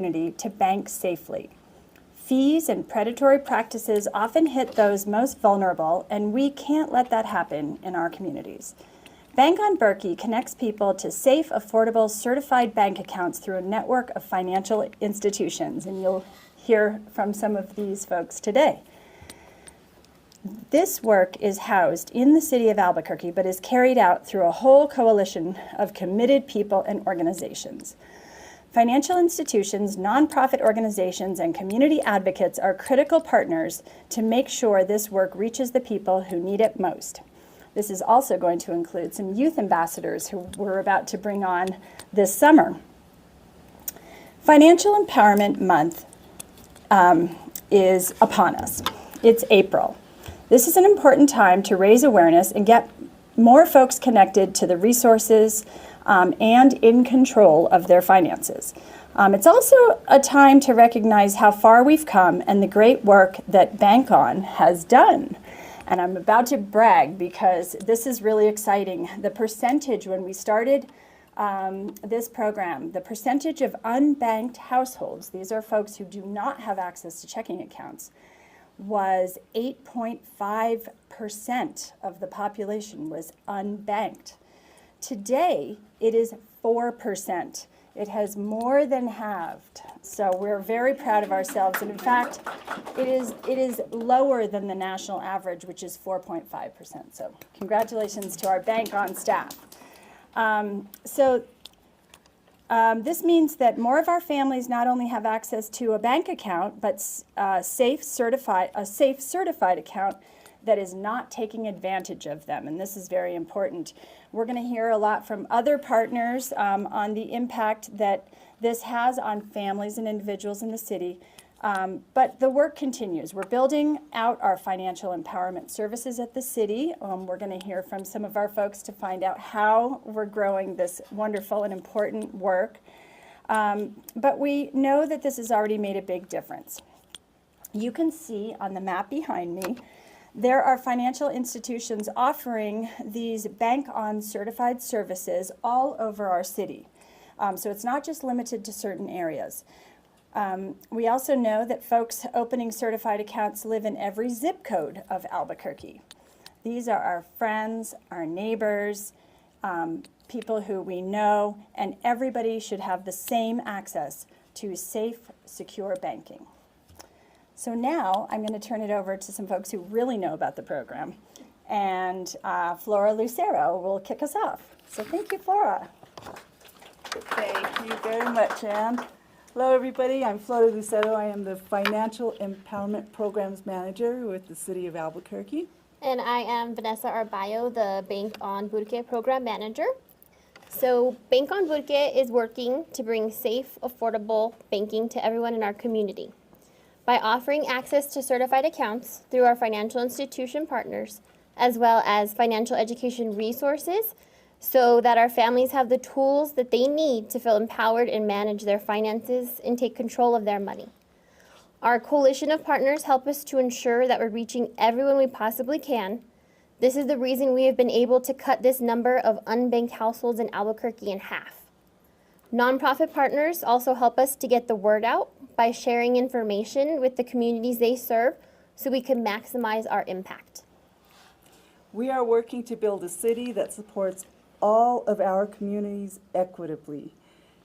to bank safely. Fees and predatory practices often hit those most vulnerable, and we can't let that happen in our communities. Bank on Burque connects people to safe, affordable, certified bank accounts through a network of financial institutions, and you'll hear from some of these folks today. This work is housed in the City of Albuquerque, but is carried out through a whole coalition of committed people and organizations. Financial institutions, nonprofit organizations, and community advocates are critical partners to make sure this work reaches the people who need it most. This is also going to include some youth ambassadors who we're about to bring on this summer. Financial Empowerment Month is upon us. It's April. This is an important time to raise awareness and get more folks connected to the resources and in control of their finances. It's also a time to recognize how far we've come and the great work that Bank On has done. And I'm about to brag because this is really exciting. The percentage when we started this program, the percentage of unbanked households, these are folks who do not have access to checking accounts, was 8.5% of the population was unbanked. Today, it is 4%. It has more than halved. So we're very proud of ourselves. And in fact, it is lower than the national average, which is 4.5%. So congratulations to our Bank On staff. This means that more of our families not only have access to a bank account, but a safe certified account that is not taking advantage of them, and this is very important. We're going to hear a lot from other partners on the impact that this has on families and individuals in the city, but the work continues. We're building out our financial empowerment services at the city. We're going to hear from some of our folks to find out how we're growing this wonderful and important work, but we know that this has already made a big difference. You can see on the map behind me there are financial institutions offering these Bank On certified services all over our city. So it's not just limited to certain areas. We also know that folks opening certified accounts live in every zip code of Albuquerque. These are our friends, our neighbors, people who we know, and everybody should have the same access to safe, secure banking. So now I'm going to turn it over to some folks who really know about the program. And Flora Lucero will kick us off. So thank you, Flora. Thank you very much, Ann. Hello, everybody. I'm Flora Lucero. I am the Financial Empowerment Programs Manager with the City of Albuquerque. And I am Vanessa Arbayo, the Bank On Burque Program Manager. So Bank On Burque is working to bring safe, affordable banking to everyone in our community. By offering access to certified accounts through our financial institution partners, as well as financial education resources, so that our families have the tools that they need to feel empowered and manage their finances and take control of their money. Our coalition of partners help us to ensure that we're reaching everyone we possibly can. This is the reason we have been able to cut this number of unbanked households in Albuquerque in half. Nonprofit partners also help us to get the word out by sharing information with the communities they serve so we can maximize our impact. We are working to build a city that supports all of our communities equitably,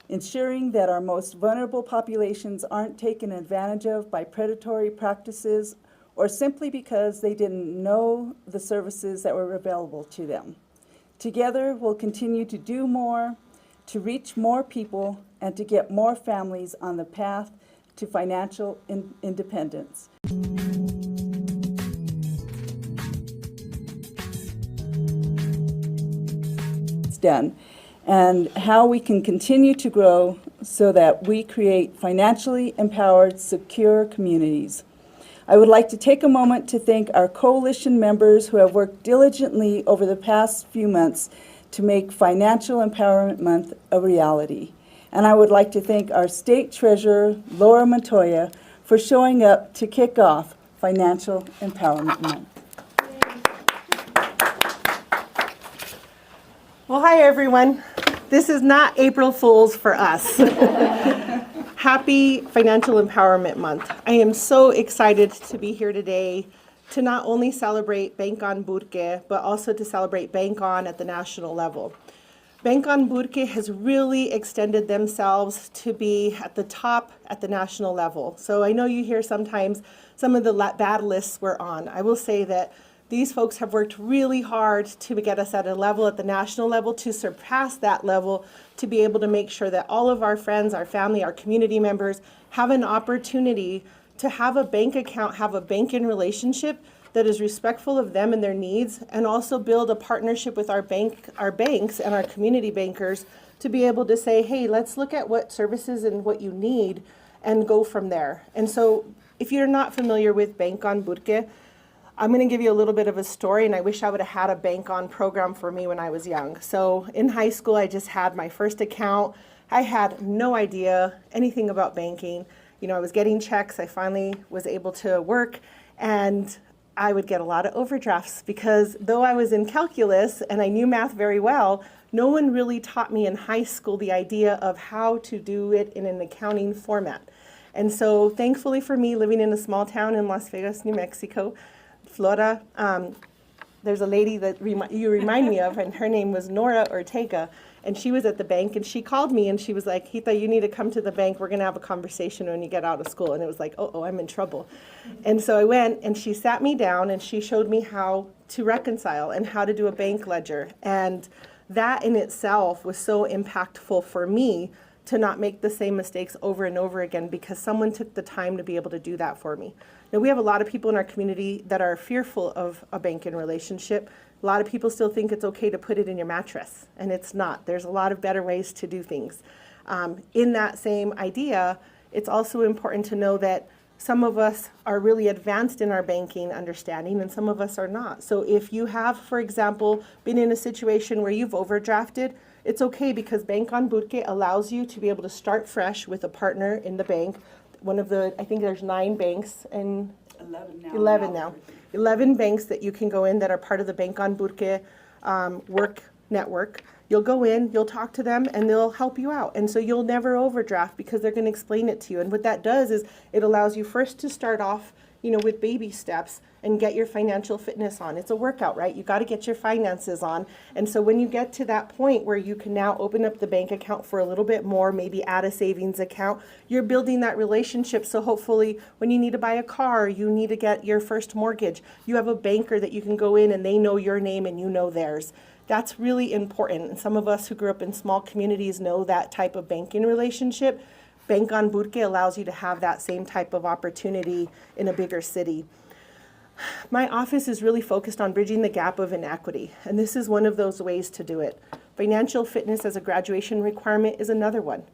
ensuring that our most vulnerable populations aren't taken advantage of by predatory practices or simply because they didn't know the services that were available to them. Together, we'll continue to do more, to reach more people, and to get more families on the path to financial independence. It's done, and how we can continue to grow so that we create financially empowered, secure communities. I would like to take a moment to thank our coalition members who have worked diligently over the past few months to make Financial Empowerment Month a reality. And I would like to thank our State Treasurer, Laura Montoya, for showing up to kick off Financial Empowerment Month. Well, hi everyone. This is not April Fool's for us. Happy Financial Empowerment Month. I am so excited to be here today to not only celebrate Bank on Burque, but also to celebrate Bank on at the national level. Bank on Burque has really extended themselves to be at the top at the national level. So I know you hear sometimes some of the bad lists we're on. I will say that these folks have worked really hard to get us at a level at the national level, to surpass that level, to be able to make sure that all of our friends, our family, our community members have an opportunity to have a bank account, have a banking relationship that is respectful of them and their needs, and also build a partnership with our banks and our community bankers to be able to say, hey, let's look at what services and what you need and go from there. And so if you're not familiar with Bank on Burque, I'm going to give you a little bit of a story, and I wish I would have had a bank on program for me when I was young. So in high school, I just had my first account. I had no idea anything about banking. You know, I was getting checks. I finally was able to work, and I would get a lot of overdrafts because though I was in calculus and I knew math very well, no one really taught me in high school the idea of how to do it in an accounting format. And so thankfully for me, living in a small town in Las Vegas, New Mexico, Florida, there's a lady that you remind me of, and her name was Nora Ortega, and she was at the bank, and she called me, and she was like, Hita, you need to come to the bank. We're going to have a conversation when you get out of school. And it was like, oh, I'm in trouble. And so I went, and she sat me down, and she showed me how to reconcile and how to do a bank ledger. And that in itself was so impactful for me to not make the same mistakes over and over again, because someone took the time to be able to do that for me. Now, we have a lot of people in our community that are fearful of a banking relationship. A lot of people still think it's okay to put it in your mattress, and it's not. There's a lot of better ways to do things. In that same idea, it's also important to know that some of us are really advanced in our banking understanding, and some of us are not. So if you have, for example, been in a situation where you've overdrafted, it's okay, because Bank on Burque allows you to be able to start fresh with a partner in the bank. One of the, I think there's 9 banks and 11 now. 11 banks that you can go in that are part of the Bank on Burque work network. You'll go in, you'll talk to them, and they'll help you out. And so you'll never overdraft because they're going to explain it to you. And what that does is it allows you first to start off, you know, with baby steps and get your financial fitness on. It's a workout, right? You got to get your finances on. And so when you get to that point where you can now open up the bank account for a little bit more, maybe add a savings account, you're building that relationship. So hopefully when you need to buy a car, you need to get your first mortgage, you have a banker that you can go in and they know your name and you know theirs. That's really important. And some of us who grew up in small communities know that type of banking relationship. Bank on Burque allows you to have that same type of opportunity in a bigger city. My office is really focused on bridging the gap of inequity, and this is one of those ways to do it. Financial fitness as a graduation requirement is another one.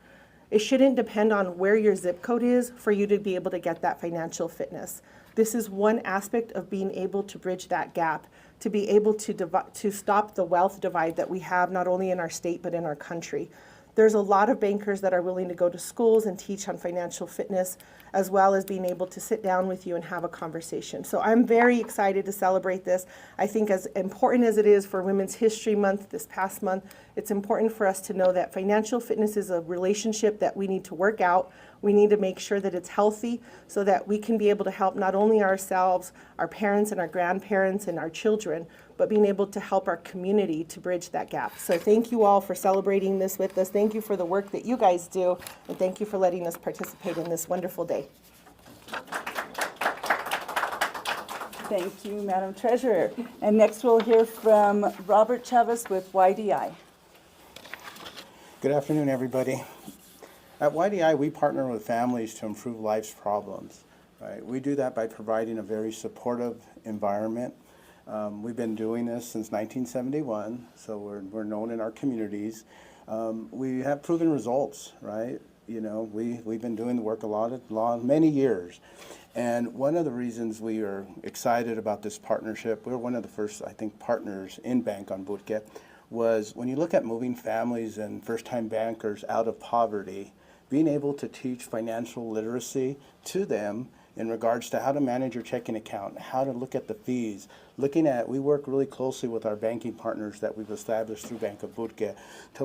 It shouldn't depend on where your zip code is for you to be able to get that financial fitness. This is one aspect of being able to bridge that gap, to be able to stop the wealth divide that we have not only in our state but in our country. There's a lot of bankers that are willing to go to schools and teach on financial fitness, as well as being able to sit down with you and have a conversation. So I'm very excited to celebrate this. I think as important as it is for Women's History Month this past month, it's important for us to know that financial fitness is a relationship that we need to work out. We need to make sure that it's healthy so that we can be able to help not only ourselves, our parents and our grandparents and our children, but being able to help our community to bridge that gap. So thank you all for celebrating this with us. Thank you for the work that you guys do, and thank you for letting us participate in this wonderful day. Thank you, Madam Treasurer. And next we'll hear from Robert Chavez with YDI. Good afternoon, everybody. At YDI, we partner with families to improve life's problems. Right? We do that by providing a very supportive environment. We've been doing this since 1971, so we're known in our communities. We have proven results, right? You know, we've been doing the work many years. And one of the reasons we are excited about this partnership, we're one of the first, I think, partners in Bank on Burque, was when you look at moving families and first-time bankers out of poverty, being able to teach financial literacy to them in regards to how to manage your checking account, how to look at the fees. We work really closely with our banking partners that we've established through Bank of Burque to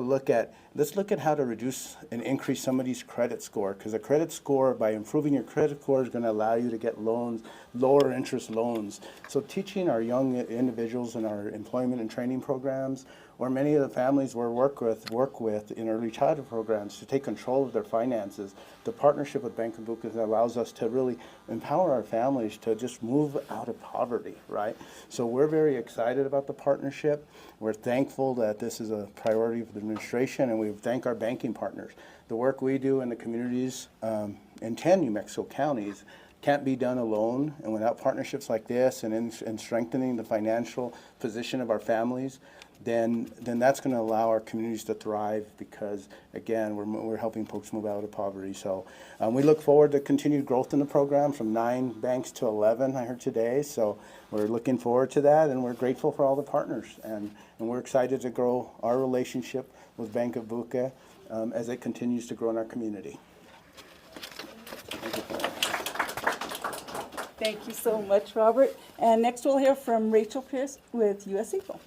let's look at how to reduce and increase somebody's credit score, because a credit score, by improving your credit score, is going to allow you to get loans, lower interest loans. So teaching our young individuals in our employment and training programs, or many of the families we work with in early childhood programs to take control of their finances. The partnership with Bank of Burque allows us to really empower our families to just move out of poverty, right? So we're very excited about the partnership. We're thankful that this is a priority for the administration, and we thank our banking partners. The work we do in the communities in 10 New Mexico counties can't be done alone, and without partnerships like this and in strengthening the financial position of our families, then that's going to allow our communities to thrive, because again, we're helping folks move out of poverty. So we look forward to continued growth in the program from 9 banks to 11, I heard today. So we're looking forward to that, and we're grateful for all the partners, and we're excited to grow our relationship with Bank of Burque as it continues to grow in our community. Thank you so much, Robert. And next we'll hear from Rachel Pierce with US Eagle.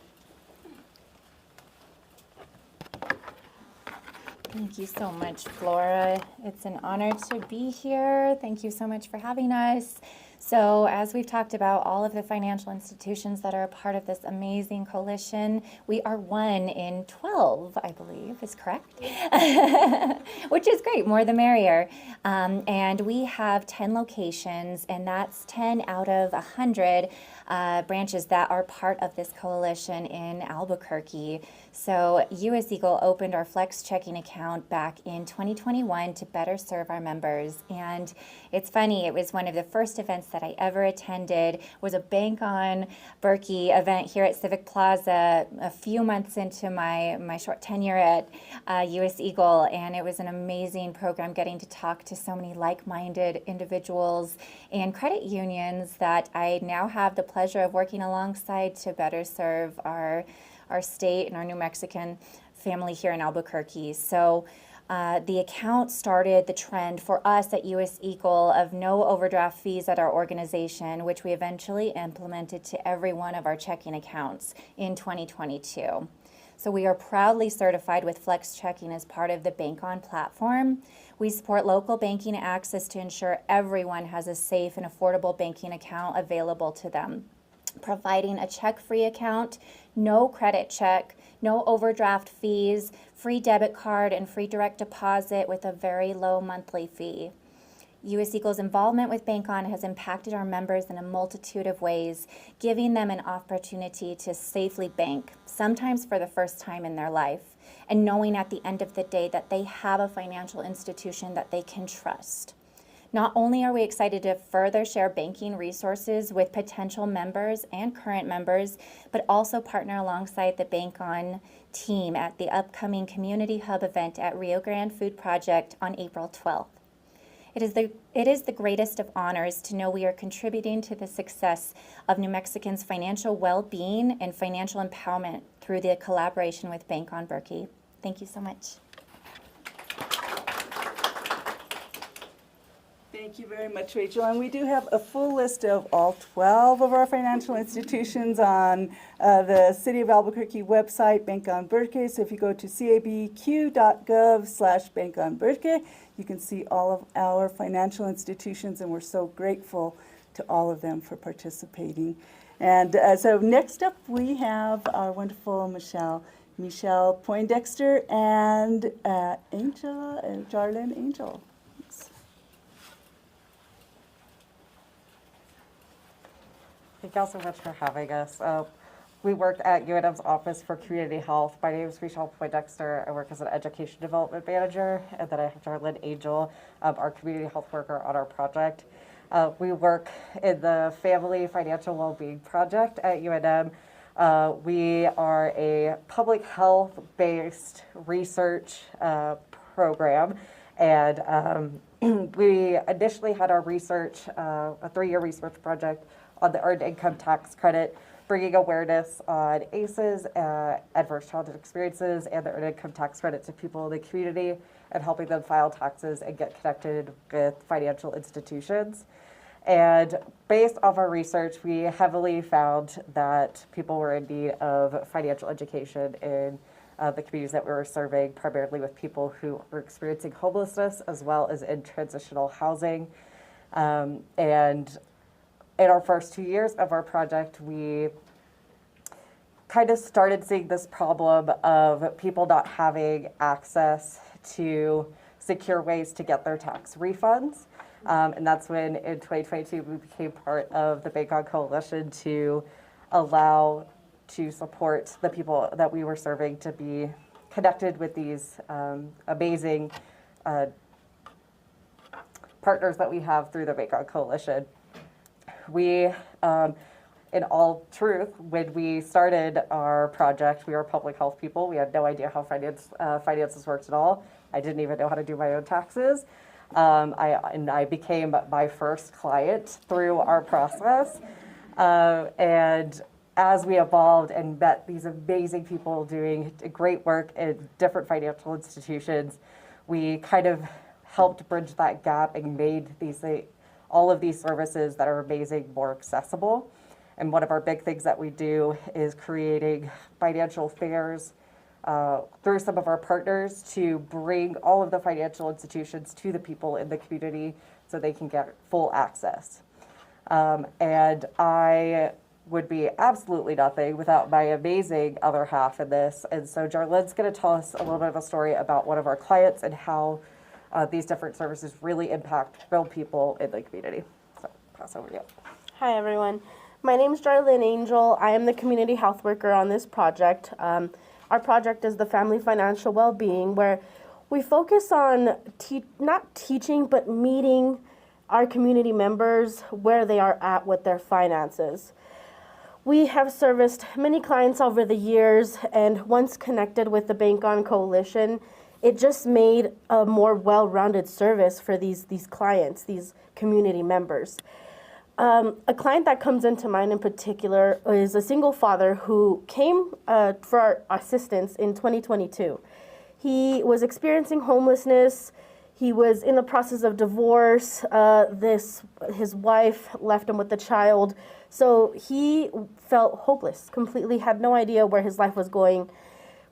Thank you so much, Flora. It's an honor to be here. Thank you so much for having us. So, as we've talked about, all of the financial institutions that are a part of this amazing coalition, we are 1 in 12, I believe, is correct, which is great, more the merrier. And we have 10 locations, and that's 10 out of 100 branches that are part of this coalition in Albuquerque. So US Eagle opened our Flex checking account back in 2021 to better serve our members. And it's funny, it was one of the first events that I ever attended, was a Bank on Burque event here at Civic Plaza a few months into my short tenure at US Eagle. And it was an amazing program, getting to talk to so many like-minded individuals and credit unions that I now have the pleasure of working alongside to better serve our state and our New Mexican family here in Albuquerque. So the account started the trend for us at US Eagle of no overdraft fees at our organization, which we eventually implemented to every one of our checking accounts in 2022. So we are proudly certified with Flex Checking as part of the Bank On platform. We support local banking access to ensure everyone has a safe and affordable banking account available to them, providing a check-free account, no credit check, no overdraft fees, free debit card, and free direct deposit with a very low monthly fee. US Eagle's involvement with Bank On has impacted our members in a multitude of ways, giving them an opportunity to safely bank, sometimes for the first time in their life, and knowing at the end of the day that they have a financial institution that they can trust. Not only are we excited to further share banking resources with potential members and current members, but also partner alongside the Bank On team at the upcoming Community Hub event at Rio Grande Food Project on April 12th. It is the greatest of honors to know we are contributing to the success of New Mexicans' financial well-being and financial empowerment through the collaboration with Bank On Burque. Thank you so much. Thank you very much, Rachel. And we do have a full list of all 12 of our financial institutions on the City of Albuquerque website, Bank on Burque. So if you go to cabq.gov/Bank on Burque, you can see all of our financial institutions, and we're so grateful to all of them for participating. And so next up, we have our wonderful Michelle Poindexter and Jarlyn Angel. Thank you all so much for having us. We work at UNM's Office for Community Health. My name is Michelle Poindexter. I work as an Education Development Manager, and then I have Jarlyn Angel, our community health worker on our project. We work in the Family Financial Wellbeing Project at UNM. We are a public health-based research program, and we initially had our research, a 3-year research project on the Earned Income Tax Credit, bringing awareness on ACEs, adverse childhood experiences, and the Earned Income Tax Credit to people in the community, and helping them file taxes and get connected with financial institutions. And based off our research, we heavily found that people were in need of financial education in the communities that we were serving, primarily with people who were experiencing homelessness as well as in transitional housing. And in our first 2 years of our project, we kind of started seeing this problem of people not having access to secure ways to get their tax refunds. And that's when in 2022 we became part of the Bank On Coalition to allow to support the people that we were serving to be connected with these amazing partners that we have through the Bank On Coalition. We, in all truth, when we started our project, we were public health people. We had no idea how finances worked at all. I didn't even know how to do my own taxes. I became my first client through our process. And as we evolved and met these amazing people doing great work in different financial institutions, we kind of helped bridge that gap and made all of these services that are amazing more accessible. And one of our big things that we do is creating financial fairs through some of our partners to bring all of the financial institutions to the people in the community so they can get full access. And I would be absolutely nothing without my amazing other half in this. And so Jarlin's going to tell us a little bit of a story about one of our clients and how these different services really impact real people in the community. So pass over to you. Hi, everyone. My name is Jarlin Angel. I am the community health worker on this project. Our project is the Family Financial Wellbeing, where we focus on not teaching, but meeting our community members where they are at with their finances. We have serviced many clients over the years, and once connected with the Bank On Coalition, it just made a more well-rounded service for these clients, these community members. A client that comes into mind in particular is a single father who came for our assistance in 2022. He was experiencing homelessness. He was in the process of divorce. His wife left him with a child. So he felt hopeless, completely had no idea where his life was going.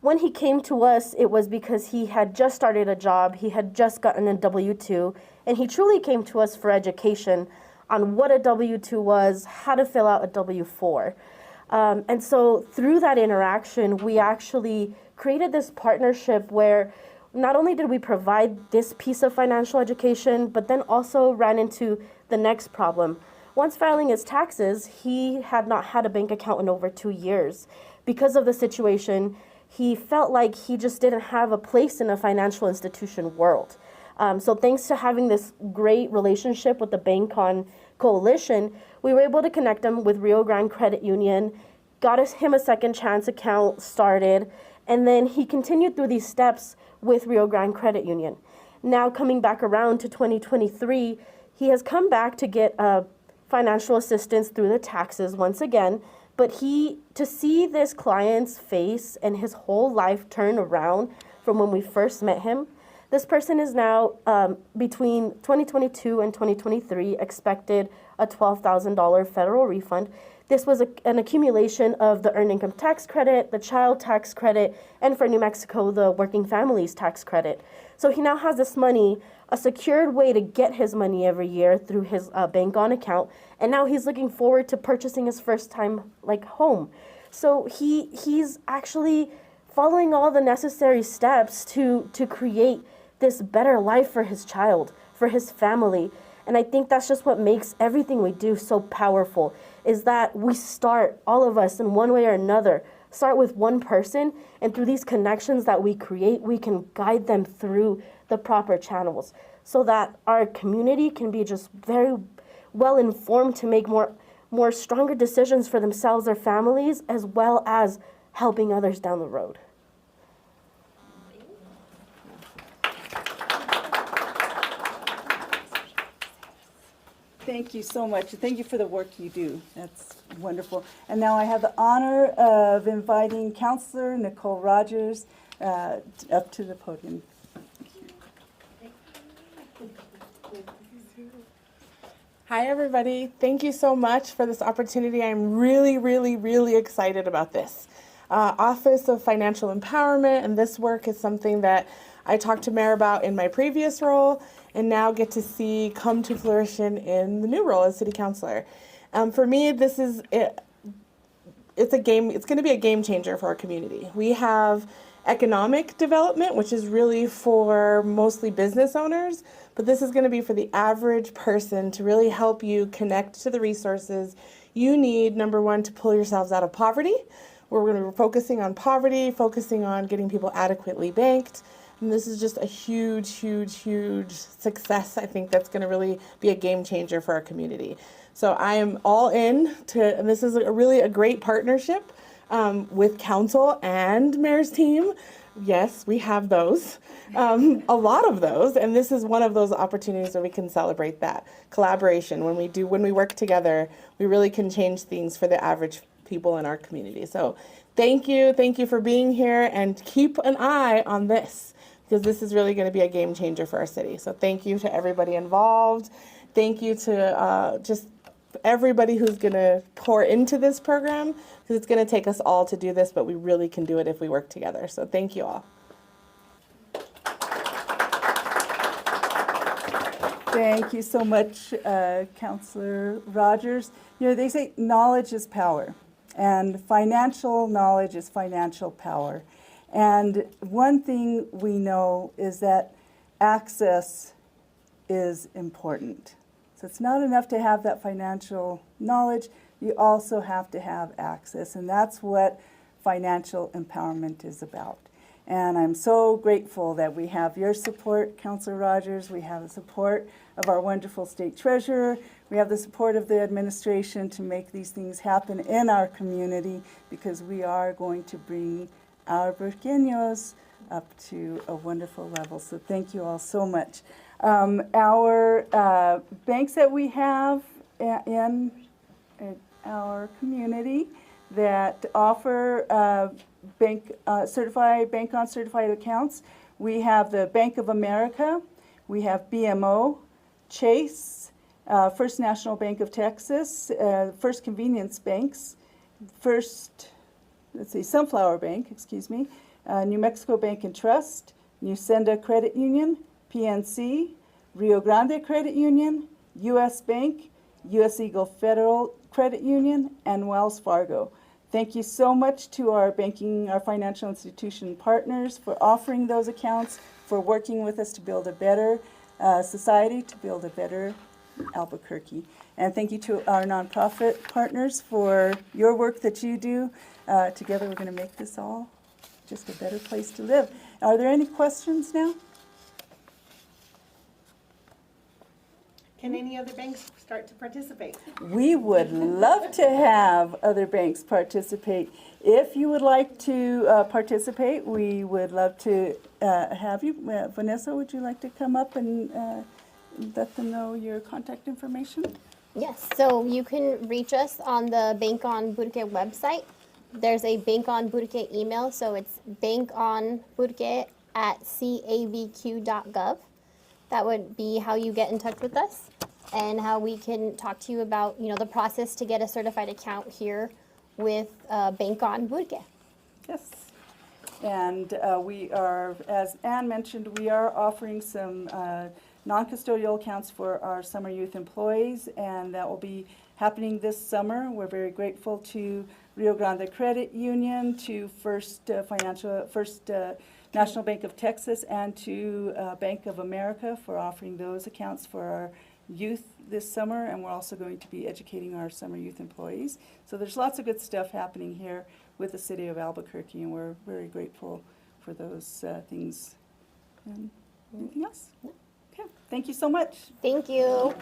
When he came to us, it was because he had just started a job. He had just gotten a W-2, and he truly came to us for education on what a W-2 was, how to fill out a W-4. And so through that interaction, we actually created this partnership where not only did we provide this piece of financial education, but then also ran into the next problem. Once filing his taxes, he had not had a bank account in over 2 years. Because of the situation, he felt like he just didn't have a place in a financial institution world. So thanks to having this great relationship with the Bank On Coalition, we were able to connect him with Rio Grande Credit Union, got him a second chance account started, and then he continued through these steps with Rio Grande Credit Union. Now coming back around to 2023, he has come back to get financial assistance through the taxes once again, but to see this client's face and his whole life turn around from when we first met him, this person is now, between 2022 and 2023, expected a $12,000 federal refund. This was an accumulation of the Earned Income Tax Credit, the Child Tax Credit, and for New Mexico, the Working Families Tax Credit. So he now has this money, a secured way to get his money every year through his Bank On account, and now he's looking forward to purchasing his first time home. So he's actually following all the necessary steps to create this better life for his child, for his family. And I think that's just what makes everything we do so powerful, is that we start, all of us in one way or another, start with one person, and through these connections that we create, we can guide them through the proper channels so that our community can be just very well informed to make more stronger decisions for themselves, their families, as well as helping others down the road. Thank you so much. Thank you for the work you do. That's wonderful. And now I have the honor of inviting Counselor Nicole Rogers up to the podium. Hi, everybody. Thank you so much for this opportunity. I'm really excited about this. Office of Financial Empowerment, and this work is something that I talked to Mayor about in my previous role and now get to see come to fruition in the new role as City Councilor. For me, this is it's going to be a game changer for our community. We have economic development, which is really for mostly business owners, but this is going to be for the average person to really help you connect to the resources you need, number one, to pull yourselves out of poverty. We're going to be focusing on poverty, focusing on getting people adequately banked. And this is just a huge success. I think that's going to really be a game changer for our community. So I am all in and this is really a great partnership with council and mayor's team. Yes, we have those, a lot of those, and this is one of those opportunities where we can celebrate that collaboration. When we work together, we really can change things for the average people in our community. So thank you for being here, and keep an eye on this, because this is really going to be a game changer for our city. So thank you to everybody involved. Thank you to just everybody who's going to pour into this program, because it's going to take us all to do this, but we really can do it if we work together. So thank you all. Thank you so much, Councillor Rogers. You know, they say knowledge is power, and financial knowledge is financial power. And one thing we know is that access is important. So it's not enough to have that financial knowledge, you also have to have access, and that's what financial empowerment is about. And I'm so grateful that we have your support, Councillor Rogers. We have the support of our wonderful state treasurer. We have the support of the administration to make these things happen in our community, because we are going to bring our Burqueños up to a wonderful level. So thank you all so much. Our banks that we have in our community that offer bank on certified accounts. We have the Bank of America, we have BMO, Chase, First National Bank of Texas, First Convenience Banks, Sunflower Bank, New Mexico Bank and Trust, New Senda Credit Union, PNC, Rio Grande Credit Union, U.S. Bank, U.S. Eagle Federal Credit Union, and Wells Fargo. Thank you so much to our financial institution partners for offering those accounts, for working with us to build a better society, to build a better Albuquerque. And thank you to our nonprofit partners for your work that you do. Together we're going to make this all just a better place to live. Are there any questions now? Can any other banks start to participate? We would love to have other banks participate. If you would like to participate, we would love to have you. Vanessa, would you like to come up and let them know your contact information? Yes, so you can reach us on the Bank on Burque website. There's a Bank on Burque email, so it's bankonburque@cavq.gov. That would be how you get in touch with us and how we can talk to you about, the process to get a certified account here with Bank on Burque. Yes. And we are, as Ann mentioned, we are offering some non-custodial accounts for our summer youth employees, and that will be happening this summer. We're very grateful to Rio Grande Credit Union, to First National Bank of Texas, and to Bank of America for offering those accounts for our youth this summer, and we're also going to be educating our summer youth employees. So there's lots of good stuff happening here with the City of Albuquerque, and we're very grateful for those things. And anything else? Okay, thank you so much. Thank you.